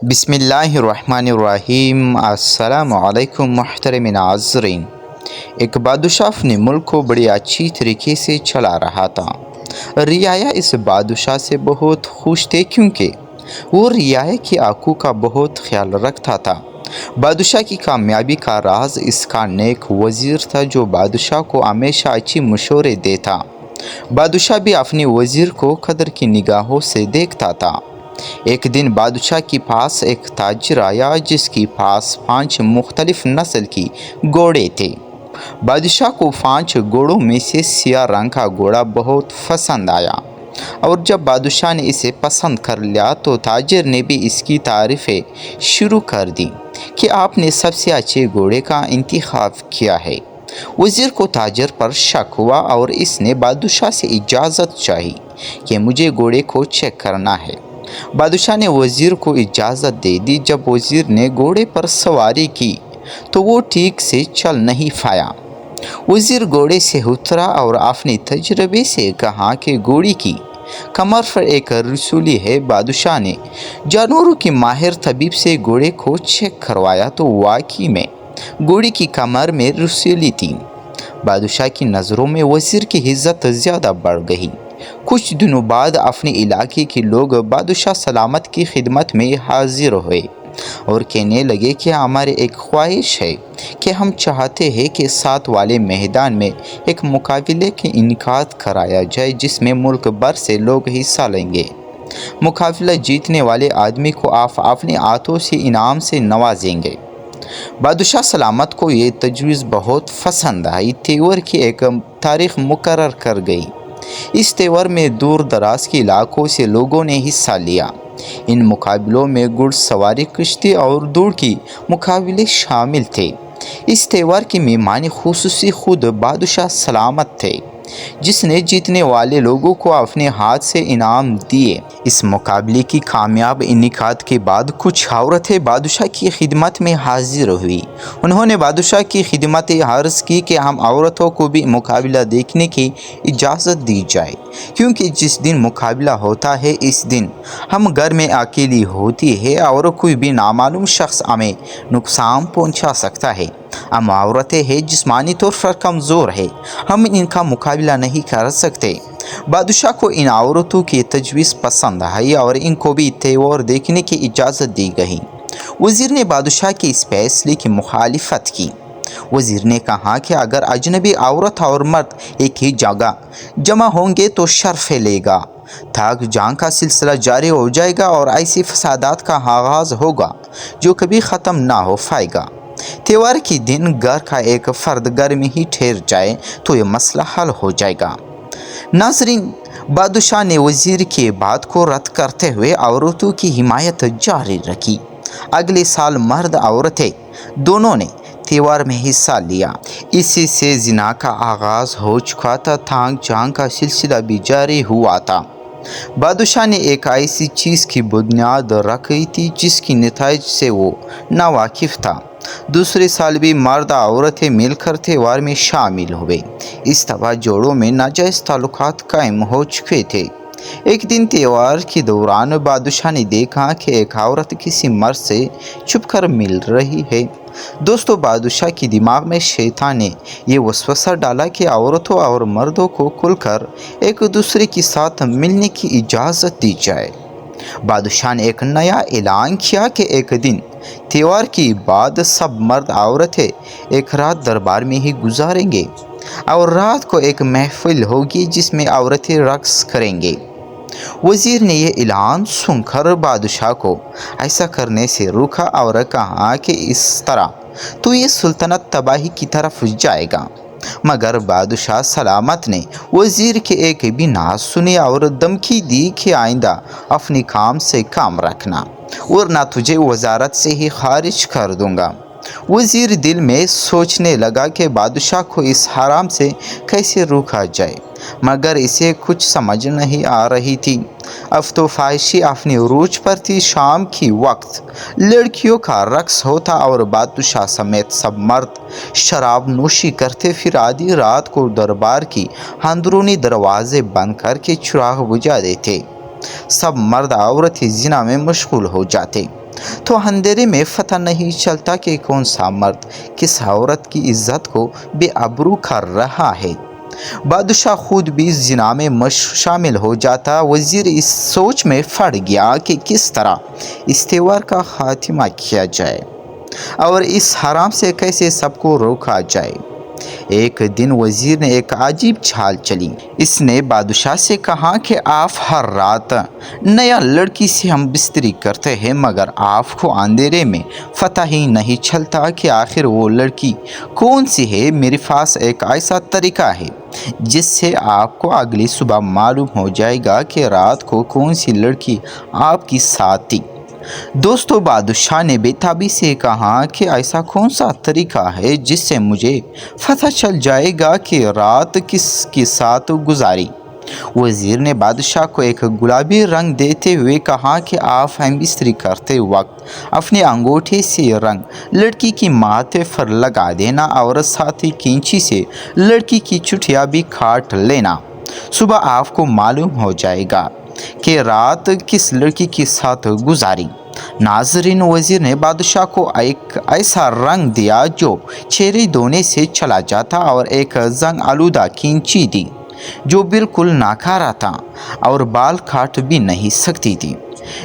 बिस्मिल्लाहिर्रहमानिर्रहीम। अस्सलामुअलैकुम मुहतरम नाज़रीन। एक बादशाह अपने मुल्क को बड़ी अच्छी तरीके से चला रहा था। रियाया इस बादशाह से बहुत खुश थे क्योंकि वो रियाया के आकू का बहुत ख्याल रखता था। बादशाह की कामयाबी का राज इसका नेक वज़ीर था जो बादशाह को हमेशा अच्छी मशवरे देता। बादशाह भी अपने वज़ीर को कदर की निगाहों से देखता था। एक दिन बादशाह के पास एक ताजिर आया जिसके पास 5 मुख्तलिफ नस्ल की घोड़े थे। बादशाह को 5 घोड़ों में से सियाह रंग का घोड़ा बहुत पसंद आया और जब बादशाह ने इसे पसंद कर लिया तो ताजिर ने भी इसकी तारीफ़ें शुरू कर दी कि आपने सबसे अच्छे घोड़े का इंतखाब किया है। वज़ीर को ताजिर पर शक हुआ और इसने बादशाह से इजाज़त चाही कि मुझे घोड़े को चेक करना है। बादशाह ने वज़ीर को इजाज़त दे दी। जब वज़ीर ने घोड़े पर सवारी की तो वो ठीक से चल नहीं पाया। वज़ीर घोड़े से उतरा और अपने तजर्बे से कहा कि घोड़ी की कमर पर एक रसूली है। बादशाह ने जानवरों के माहिर तबीब से घोड़े को चेक करवाया तो वाकई में घोड़ी की कमर में रसूली थी। बादशाह की नज़रों में वज़ीर की इज़्ज़त ज़्यादा बढ़ गई। कुछ दिनों बाद अपने इलाके के लोग बादशाह सलामत की खिदमत में हाजिर हुए और कहने लगे कि हमारी एक ख्वाहिश है कि हम चाहते हैं कि साथ वाले मैदान में एक मुकाबले के इनकाद कराया जाए जिसमें मुल्क भर से लोग हिस्सा लेंगे। मुकाबला जीतने वाले आदमी को आप अपने हाथों से इनाम से नवाजेंगे। बादशाह सलामत को ये तजवीज़ बहुत पसंद आई। त्योहार की एक तारीख मुकर्रर कर गई। इस त्योहार में दूर दराज के इलाकों से लोगों ने हिस्सा लिया। इन मुकाबलों में घुड़सवारी, कुश्ती और दौड़ की मुकाबले शामिल थे। इस त्योहार के मेहमान खुसूसी खुद बादशाह सलामत थे जिसने जीतने वाले लोगों को अपने हाथ से इनाम दिए। इस मुकाबले की कामयाब इनेकाद के बाद कुछ औरतें बादशाह की खिदमत में हाजिर हुई। उन्होंने बादशाह की खिदमत अर्ज़ की कि हम औरतों को भी मुकाबला देखने की इजाज़त दी जाए क्योंकि जिस दिन मुकाबला होता है इस दिन हम घर में अकेली होती है और कोई भी नामालूम शख्स हमें नुकसान पहुंचा सकता है। हम औरतें हैं, जिस्मानी तौर पर कमज़ोर है, हम इनका मुकाबला नहीं कर सकते। बादशाह को इन औरतों की तजवीज़ पसंद आई और इनको भी त्योहार देखने की इजाज़त दी गई। वज़ीर ने बादशाह के इस फैसले की मुखालिफत की। वज़ीर ने कहा कि अगर अजनबी औरत और मर्द एक ही जगह जमा होंगे तो शर फैलेगा, थाक जान का सिलसिला जारी हो जाएगा और ऐसी फसादात का आगाज़ होगा जो कभी ख़त्म ना हो पाएगा। त्योहार के दिन घर का एक फ़र्द घर में ही ठहर जाए तो ये मसला हल हो जाएगा। नाज़रीन, बादशाह ने वज़ीर की बात को रद्द करते हुए औरतों की हिमायत जारी रखी। अगले साल मर्द औरतें दोनों ने त्योहार में हिस्सा लिया। इसी से ज़िना का आगाज़ हो चुका था। थांग झांग का सिलसिला भी जारी हुआ था। बादशाह ने एक ऐसी चीज़ की बुनियाद रखी थी जिसकी नताइज से वो नावाकिफ़ था। दूसरे साल भी मर्द औरतें मिलकर त्योहार में शामिल हुए। इस तरह जोड़ों में नाजायज़ ताल्लुकात कायम हो चुके थे। एक दिन त्योहार के दौरान बादशाह ने देखा कि एक औरत किसी मर्द से छुपकर मिल रही है। दोस्तों, बादशाह के दिमाग में शैतान ने यह वसवसा डाला कि औरतों और मर्दों को खुलकर एक दूसरे के साथ मिलने की इजाज़त दी जाए। बादशाह ने एक नया ऐलान किया कि एक दिन त्योहार के बाद सब मर्द औरतें एक रात दरबार में ही गुजारेंगे और रात को एक महफिल होगी जिसमें औरतें रक्स करेंगे। वज़ीर ने यह ऐलान सुनकर बादशाह को ऐसा करने से रोका और कहा कि इस तरह तो ये सुल्तनत तबाही की तरफ जाएगा। मगर बादशाह सलामत ने वज़ीर के एक भी ना सुनी और धमकी दी कि आइंदा अपने काम से काम रखना वरना तुझे वज़ारत से ही खारिज कर दूंगा। वज़ीर दिल में सोचने लगा कि बादशाह को इस हराम से कैसे रोका जाए, मगर इसे कुछ समझ नहीं आ रही थी। अब तो ख्वाहिशी अपनी रूज पर थी। शाम की वक्त लड़कियों का रक्स होता और बादशाह समेत सब मर्द शराब नोशी करते, फिर आधी रात को दरबार की अंदरूनी दरवाजे बंद करके चिराग बुझा देते। सब मर्द औरत ज़िना में मशगूल हो जाते। तो अंधेरे में पता नहीं चलता कि कौन सा मर्द किस औरत की इज्जत को बेआबरू कर रहा है। बादशाह खुद भी इस जिना में शामिल हो जाता। वजीर इस सोच में पड़ गया कि किस तरह इस त्योहार का खात्मा किया जाए और इस हराम से कैसे सबको रोका जाए। एक दिन वजीर ने एक अजीब चाल चली। इसने बादशाह से कहा कि आप हर रात नया लड़की से हम बिस्तरी करते हैं, मगर आपको अंधेरे में पता ही नहीं चलता कि आखिर वो लड़की कौन सी है। मेरे पास एक ऐसा तरीका है जिससे आपको अगली सुबह मालूम हो जाएगा कि रात को कौन सी लड़की आपकी साथ थी। दोस्तों, बादशाह ने बेताबी से कहा कि ऐसा कौन सा तरीका है जिससे मुझे पता चल जाएगा कि रात किसके साथ गुजारी। वजीर ने बादशाह को एक गुलाबी रंग देते हुए कहा कि आप बिस्तरी करते वक्त अपने अंगूठे से रंग लड़की की माथे पर लगा देना और साथ ही कैंची से लड़की की चुटिया भी काट लेना। सुबह आपको मालूम हो जाएगा कि रात किस लड़की के साथ गुजारी। नाजरीन, वजीर ने बादशाह को एक ऐसा रंग दिया जो चेहरे धोने से चला जाता और एक जंग आलूदा कैंची दी जो बिल्कुल नाकारा था और बाल काट भी नहीं सकती थी।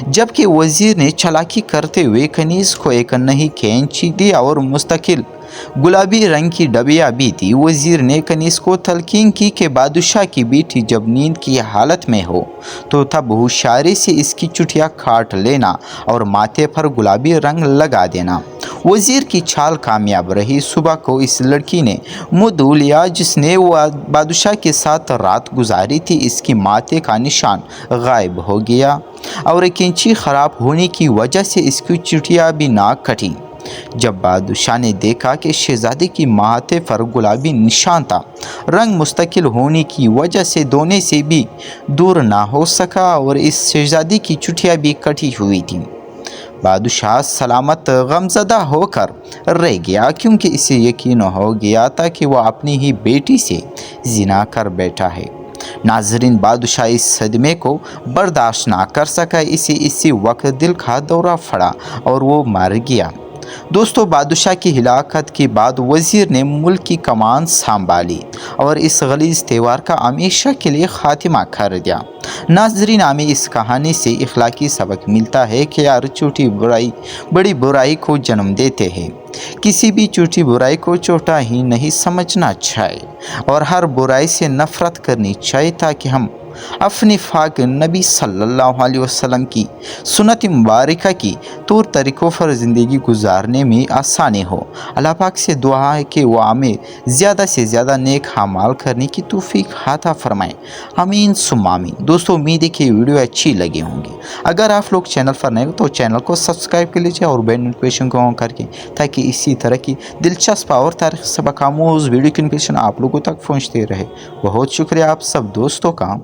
जबकि वजीर ने चालाकी करते हुए कनीज को एक नई कैंची दी और मुस्तकिल गुलाबी रंग की डबिया भी थी। वजीर ने कनीज को तलकीन की कि बादशाह की बेटी जब नींद की हालत में हो तो तब होशियारी से इसकी चुटिया काट लेना और माथे पर गुलाबी रंग लगा देना। वजीर की चाल कामयाब रही। सुबह को इस लड़की ने मुँह धो लिया जिसने वो बादशाह के साथ रात गुजारी थी। इसकी माथे का निशान गायब हो गया और कैंची ख़राब होने की वजह से इसकी चुटिया भी ना कटी। जब बादशाह ने देखा कि शहजादी की माथे पर गुलाबी निशान था, रंग मुस्तकिल होने की वजह से धोने से भी दूर ना हो सका और इस शहजादी की चुटिया भी कटी हुई थी, बादशाह सलामत गमज़दा होकर रह गया, क्योंकि इसे यकीन हो गया था कि वह अपनी ही बेटी से जिना कर बैठा है। नाजरीन, बादशाह इस सदमे को बर्दाश्त ना कर सका। इसी वक्त दिल का दौरा पड़ा और वो मर गया। दोस्तों, बादशाह की हिलाकत के बाद वज़ीर ने मुल्क की कमान संभाली और इस गलीज़ त्यौहार का हमेशा के लिए खात्मा कर दिया। नाज़रीन, हमें इस कहानी से इखलाकी सबक मिलता है कि हर छोटी बुराई बड़ी बुराई को जन्म देते हैं। किसी भी छोटी बुराई को छोटा ही नहीं समझना चाहिए और हर बुराई से नफ़रत करनी चाहिए ताकि हम अपने फाक नबी सल्लल्लाहु अलैहि वसल्लम की सुन्नत मुबारक की तौर तरीक़ों पर ज़िंदगी गुजारने में आसानी हो। अल्लाह पाक से दुआ है कि वह हमें ज़्यादा से ज़्यादा नेक अमाल करने की तौफीक अता फ़रमाए। आमीन सुम्मा आमीन। दोस्तों, उम्मीद है कि वीडियो अच्छी लगी होंगी। अगर आप लोग चैनल पर नए हो तो चैनल को सब्सक्राइब कर लीजिए और बेल नोटिफिकेशन को ऑन करके, ताकि इसी तरह की दिलचस्प और तारीख़ सबक आमूज़ वीडियो की नोटिफिकेशन आप लोगों तक पहुँचते रहे। बहुत शुक्रिया आप सब दोस्तों का।